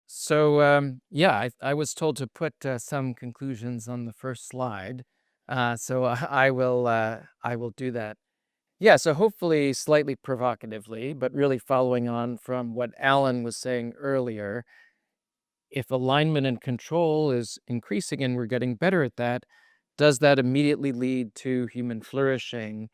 Yeah, I was told to put some conclusions on the first slide. I will do that. Yeah, so hopefully slightly provocatively, but really following on from what Alan was saying earlier, if alignment and control is increasing and we're getting better at that, does that immediately lead to human flourishing?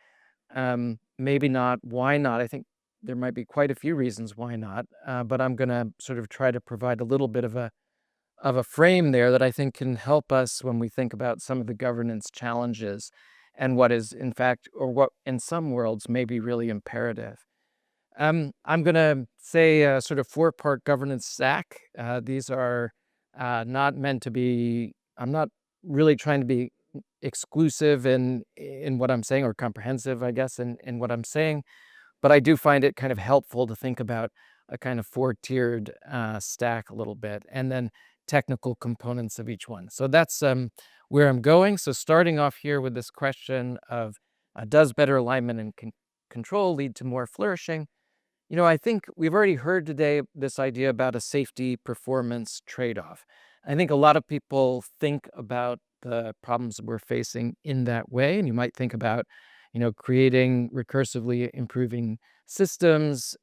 Maybe not. Why not? I think there might be quite a few reasons why not. But I'm going to sort of try to provide a little bit of a frame there that I think can help us when we think about some of the governance challenges and what is, in fact, or what in some worlds may be really imperative. I'm going to say a sort of four-part governance stack. These are not meant to be, I'm not really trying to be exclusive in what I'm saying, or comprehensive, I guess, in what I'm saying, but I do find it kind of helpful to think about a kind of four-tiered stack a little bit, and then technical components of each one. So that's where I'm going. So starting off here with this question of does better alignment and control lead to more flourishing? I think we've already heard today this idea about a safety performance trade-off. I think a lot of people think about the problems that we're facing in that way, and you might think about, creating recursively improving systems.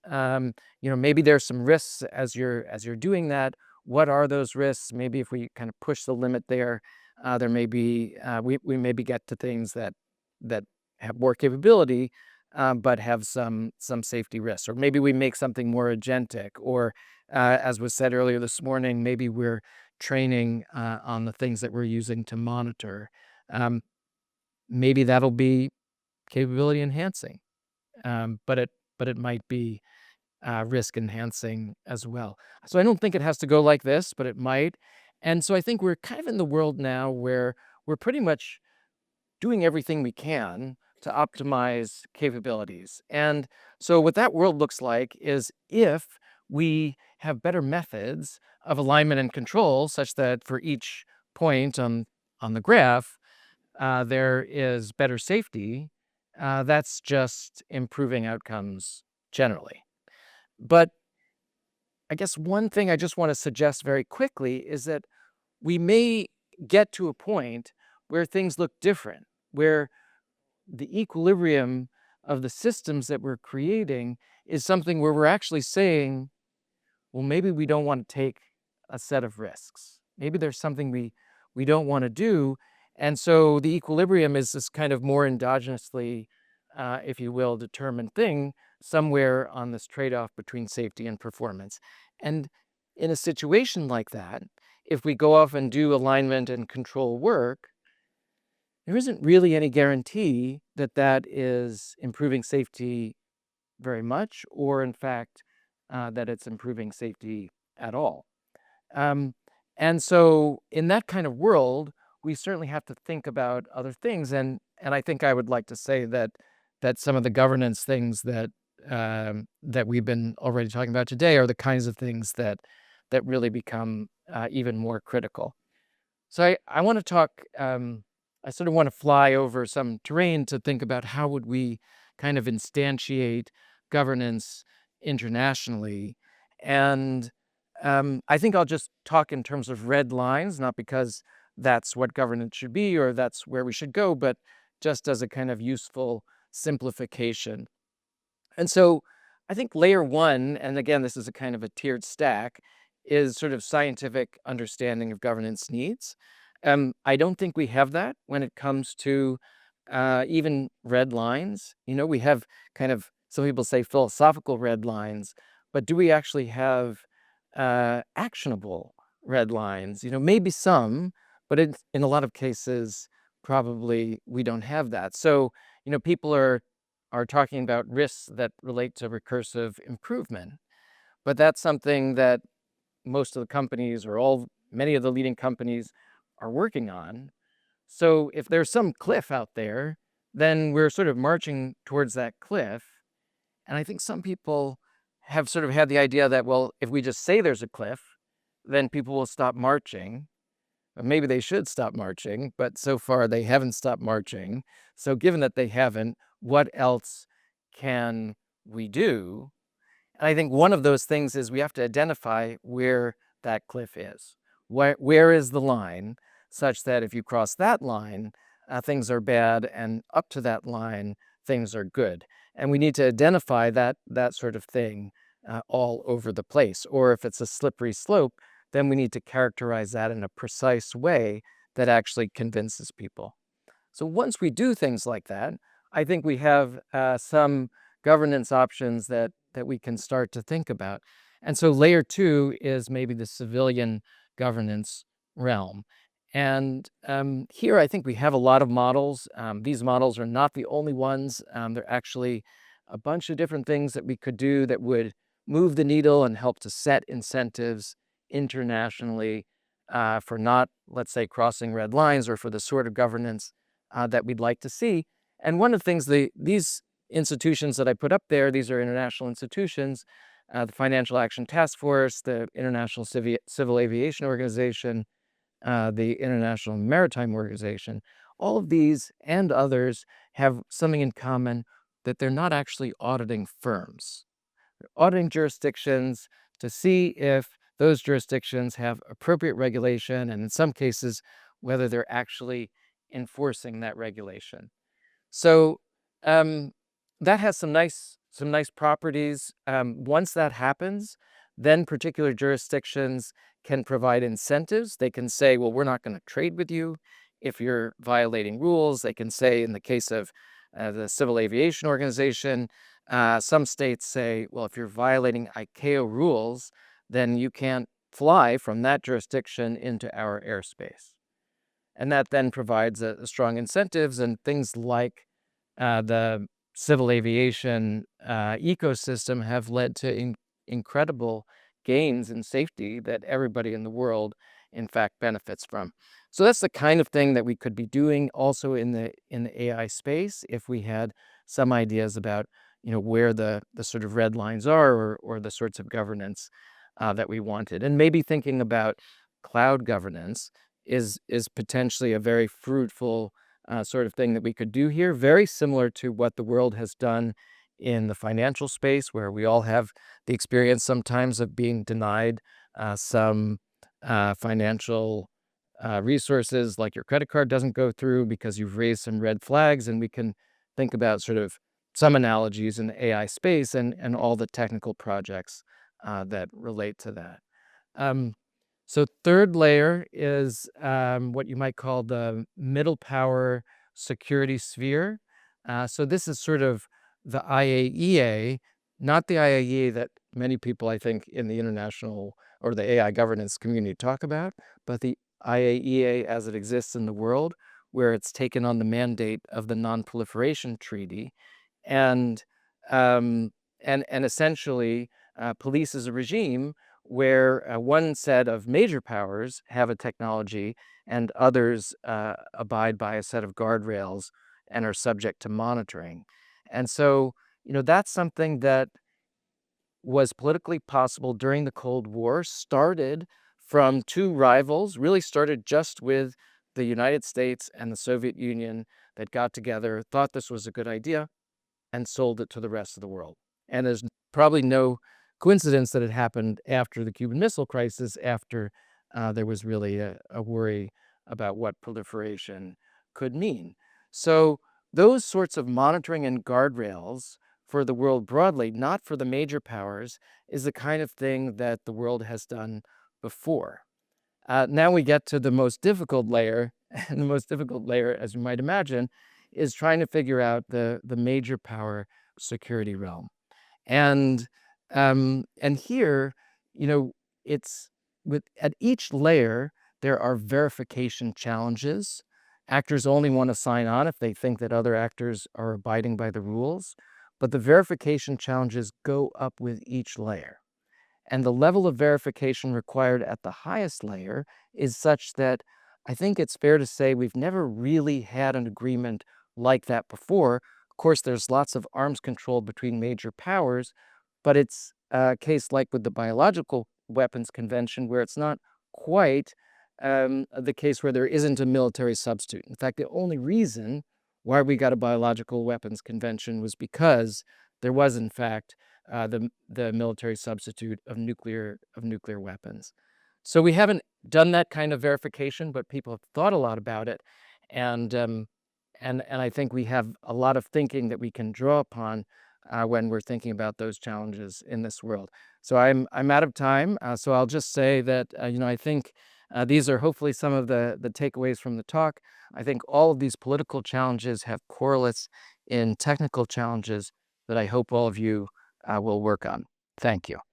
Maybe there's some risks as you're doing that. What are those risks? Maybe if we kind of push the limit there, there may be we maybe get to things that have more capability, but have some safety risks. Or maybe we make something more agentic, or as was said earlier this morning, maybe we're training on the things that we're using to monitor. Um, Maybe that'll be capability enhancing, but it might be risk enhancing as well. So I don't think it has to go like this, but it might. And so I think we're kind of in the world now where we're pretty much doing everything we can to optimize capabilities. And so what that world looks like is if we have better methods of alignment and control, such that for each point on the graph, there is better safety, that's just improving outcomes generally. But I guess one thing I just want to suggest very quickly is that we may get to a point where things look different, where the equilibrium of the systems that we're creating is something where we're actually saying, well, maybe we don't want to take a set of risks. Maybe there's something we don't want to do. And so the equilibrium is this kind of more endogenously, if you will, determined thing somewhere on this trade-off between safety and performance. And in a situation like that, if we go off and do alignment and control work, there isn't really any guarantee that that is improving safety very much, or in fact, that it's improving safety at all. Um, and so in that kind of world, we certainly have to think about other things. And I think I would like to say that some of the governance things that we've been already talking about today are the kinds of things that really become even more critical. So I want to talk, I sort of want to fly over some terrain to think about how would we kind of instantiate governance internationally. And I think I'll just talk in terms of red lines, not because that's what governance should be or that's where we should go, but just as a kind of useful simplification. And so I think layer one, and again, this is a kind of a tiered stack, is sort of scientific understanding of governance needs. I don't think we have that when it comes to even red lines. We have kind of, some people say philosophical red lines, but do we actually have actionable red lines? Maybe some, but in a lot of cases, probably we don't have that. So, people are talking about risks that relate to recursive improvement. But that's something that most of the companies, or many of the leading companies, are working on. So if there's some cliff out there, then we're sort of marching towards that cliff. And I think some people have sort of had the idea that, well, if we just say there's a cliff, then people will stop marching. Or maybe they should stop marching, but so far they haven't stopped marching. So given that they haven't, what else can we do? And I think one of those things is we have to identify where that cliff is. Where is the line such that if you cross that line, things are bad, and up to that line, things are good. And we need to identify that sort of thing all over the place. Or if it's a slippery slope, then we need to characterize that in a precise way that actually convinces people. So once we do things like that, I think we have some governance options that we can start to think about. And so layer two is maybe the civilian governance realm. And here I think we have a lot of models. These models are not the only ones. There are actually a bunch of different things that we could do that would move the needle and help to set incentives internationally for not, let's say, crossing red lines, or for the sort of governance that we'd like to see. And one of the things these institutions that I put up there, these are international institutions, the Financial Action Task Force, the International Civil Aviation Organization, the International Maritime Organization. All of these and others have something in common, that they're not actually auditing firms. They're auditing jurisdictions to see if those jurisdictions have appropriate regulation, and in some cases, whether they're actually enforcing that regulation. So that has some nice properties. Once that happens, then particular jurisdictions can provide incentives. They can say, well, we're not going to trade with you if you're violating rules. They can say, in the case of the Civil Aviation Organization, some states say, well, if you're violating ICAO rules, then you can't fly from that jurisdiction into our airspace. And that then provides a strong incentives, and things like the civil aviation ecosystem have led to incredible gains in safety that everybody in the world, in fact, benefits from. So that's the kind of thing that we could be doing also in the AI space, if we had some ideas about where the sort of red lines are, or the sorts of governance that we wanted. And maybe thinking about cloud governance is potentially a very fruitful sort of thing that we could do here, very similar to what the world has done in the financial space, where we all have the experience sometimes of being denied some financial resources, like your credit card doesn't go through because you've raised some red flags. And we can think about sort of some analogies in the AI space, and all the technical projects that relate to that. So third layer is what you might call the middle power security sphere. So this is sort of the IAEA, not the IAEA that many people, I think, in the international or the AI governance community talk about, but the IAEA as it exists in the world, where it's taken on the mandate of the Non-Proliferation Treaty, and essentially polices a regime where one set of major powers have a technology, and others abide by a set of guardrails and are subject to monitoring. And so, that's something that was politically possible during the Cold War, started from two rivals, really started just with the United States and the Soviet Union, that got together, thought this was a good idea, and sold it to the rest of the world. And there's probably no coincidence that it happened after the Cuban Missile Crisis, after there was really a worry about what proliferation could mean. So those sorts of monitoring and guardrails for the world broadly, not for the major powers, is the kind of thing that the world has done before. Now we get to the most difficult layer, and the most difficult layer, as you might imagine, is trying to figure out the major power security realm. And here, it's at each layer there are verification challenges. Actors only want to sign on if they think that other actors are abiding by the rules, but the verification challenges go up with each layer. And the level of verification required at the highest layer is such that I think it's fair to say we've never really had an agreement like that before. Of course, there's lots of arms control between major powers, but it's a case like with the Biological Weapons Convention, where it's not quite the case where there isn't a military substitute. In fact, the only reason why we got a Biological Weapons Convention was because there was, in fact, the military substitute of nuclear weapons. So we haven't done that kind of verification, but people have thought a lot about it, and I think we have a lot of thinking that we can draw upon when we're thinking about those challenges in this world. So I'm out of time, so I'll just say that I think these are hopefully some of the takeaways from the talk. I think all of these political challenges have correlates in technical challenges that I hope all of you will work on. Thank you.